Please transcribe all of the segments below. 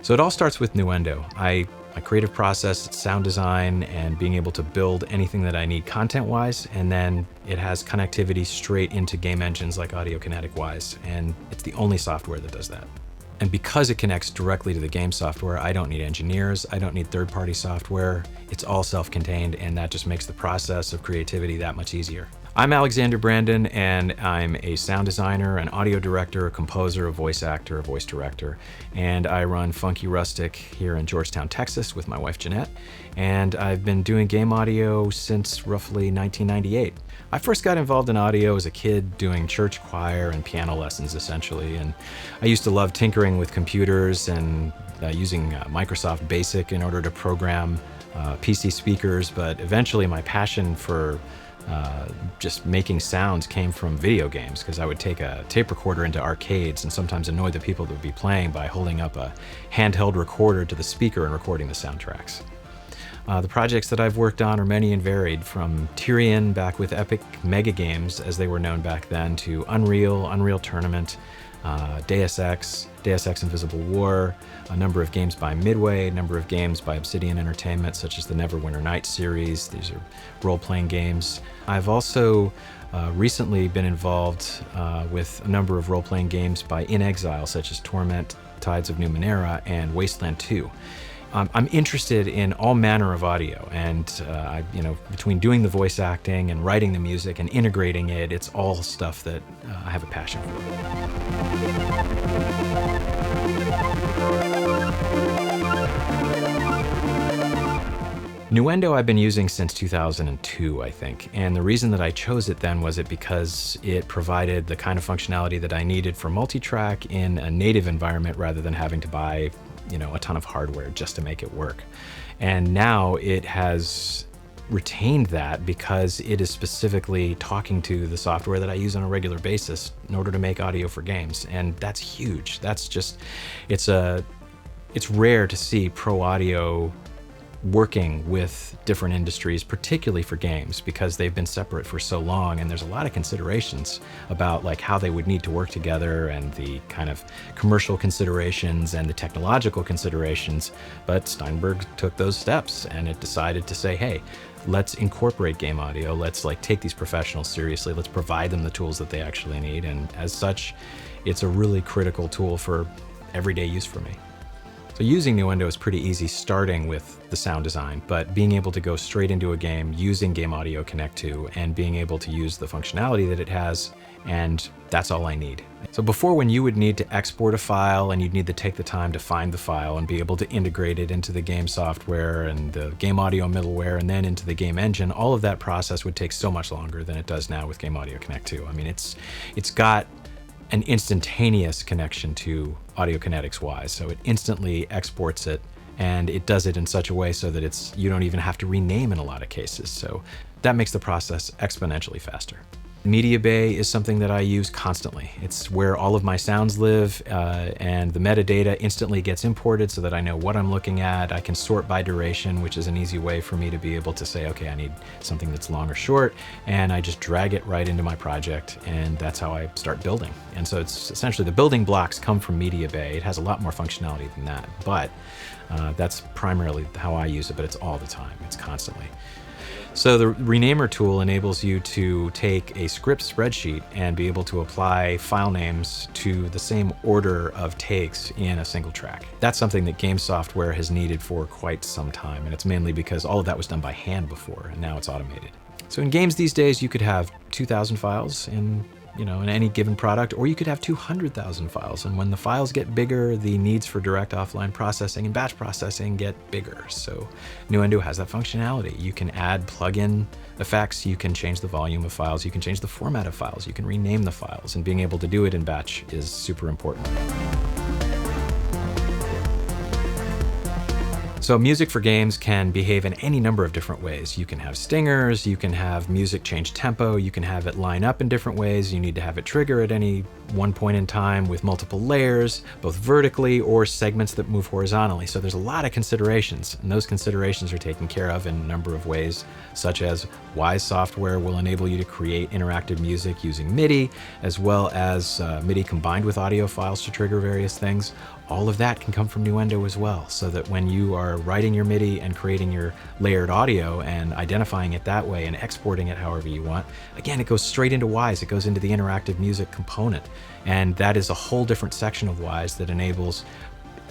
So it all starts with Nuendo. My creative process, it's sound design and being able to build anything that I need content-wise, and then it has connectivity straight into game engines like Audiokinetic Wwise, and it's the only software that does that. And because it connects directly to the game software, I don't need engineers, I don't need third-party software. It's all self-contained, and that just makes the process of creativity that much easier. I'm Alexander Brandon, and I'm a sound designer, an audio director, a composer, a voice actor, a voice director, and I run Funky Rustic here in Georgetown, Texas with my wife Jeanette, and I've been doing game audio since roughly 1998. I first got involved in audio as a kid doing church choir and piano lessons essentially, and I used to love tinkering with computers and using Microsoft Basic in order to program PC speakers, but eventually my passion for just making sounds came from video games, because I would take a tape recorder into arcades and sometimes annoy the people that would be playing by holding up a handheld recorder to the speaker and recording the soundtracks. The projects that I've worked on are many and varied, from Tyrion back with Epic Mega Games, as they were known back then, to Unreal, Unreal Tournament, Deus Ex Invisible War, a number of games by Midway, a number of games by Obsidian Entertainment, such as the Neverwinter Nights series. These are role-playing games. I've also recently been involved with a number of role-playing games by In Exile, such as Torment, Tides of Numenera, and Wasteland 2. I'm interested in all manner of audio, and between doing the voice acting and writing the music and integrating it, it's all stuff that I have a passion for. Nuendo I've been using since 2002, I think, and the reason that I chose it then was because it provided the kind of functionality that I needed for multi-track in a native environment rather than having to buy a ton of hardware just to make it work. And now it has retained that because it is specifically talking to the software that I use on a regular basis in order to make audio for games. And that's huge. That's just, it's rare to see pro audio working with different industries, particularly for games, because they've been separate for so long, and there's a lot of considerations about like how they would need to work together and the kind of commercial considerations and the technological considerations. But Steinberg took those steps, and it decided to say, hey, let's incorporate game audio, let's take these professionals seriously, let's provide them the tools that they actually need, and as such, it's a really critical tool for everyday use for me. So using Nuendo is pretty easy, starting with the sound design, but being able to go straight into a game using Game Audio Connect 2 and being able to use the functionality that it has, and that's all I need. So before, when you would need to export a file and you'd need to take the time to find the file and be able to integrate it into the game software and the game audio middleware and then into the game engine, all of that process would take so much longer than it does now with Game Audio Connect 2. I mean, it's got an instantaneous connection to Audiokinetic's Wwise, so it instantly exports it, and it does it in such a way so that you don't even have to rename in a lot of cases. So that makes the process exponentially faster. Media Bay is something that I use constantly. It's where all of my sounds live, and the metadata instantly gets imported so that I know what I'm looking at. I can sort by duration, which is an easy way for me to be able to say, okay, I need something that's long or short, and I just drag it right into my project, and that's how I start building. And so it's essentially the building blocks come from Media Bay. It has a lot more functionality than that, but that's primarily how I use it, but it's all the time. It's constantly. So the Renamer tool enables you to take a script spreadsheet and be able to apply file names to the same order of takes in a single track. That's something that game software has needed for quite some time, and it's mainly because all of that was done by hand before, and now it's automated. So in games these days, you could have 2,000 files in any given product, or you could have 200,000 files. And when the files get bigger, the needs for direct offline processing and batch processing get bigger. So Nuendo has that functionality. You can add plugin effects, you can change the volume of files, you can change the format of files, you can rename the files, and being able to do it in batch is super important. So music for games can behave in any number of different ways. You can have stingers, you can have music change tempo, you can have it line up in different ways, you need to have it trigger at any one point in time with multiple layers, both vertically or segments that move horizontally. So there's a lot of considerations, and those considerations are taken care of in a number of ways, such as Wwise software will enable you to create interactive music using MIDI, as well as MIDI combined with audio files to trigger various things. all of that can come from Nuendo as well, so that when you are writing your MIDI and creating your layered audio and identifying it that way and exporting it however you want, again, it goes straight into Wwise. It goes into the interactive music component. And that is a whole different section of Wwise that enables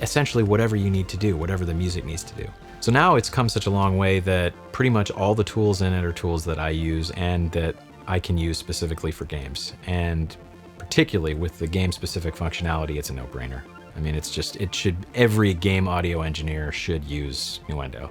essentially whatever you need to do, whatever the music needs to do. So now it's come such a long way that pretty much all the tools in it are tools that I use and that I can use specifically for games. And particularly with the game-specific functionality, it's a no-brainer. I mean, every game audio engineer should use Nuendo.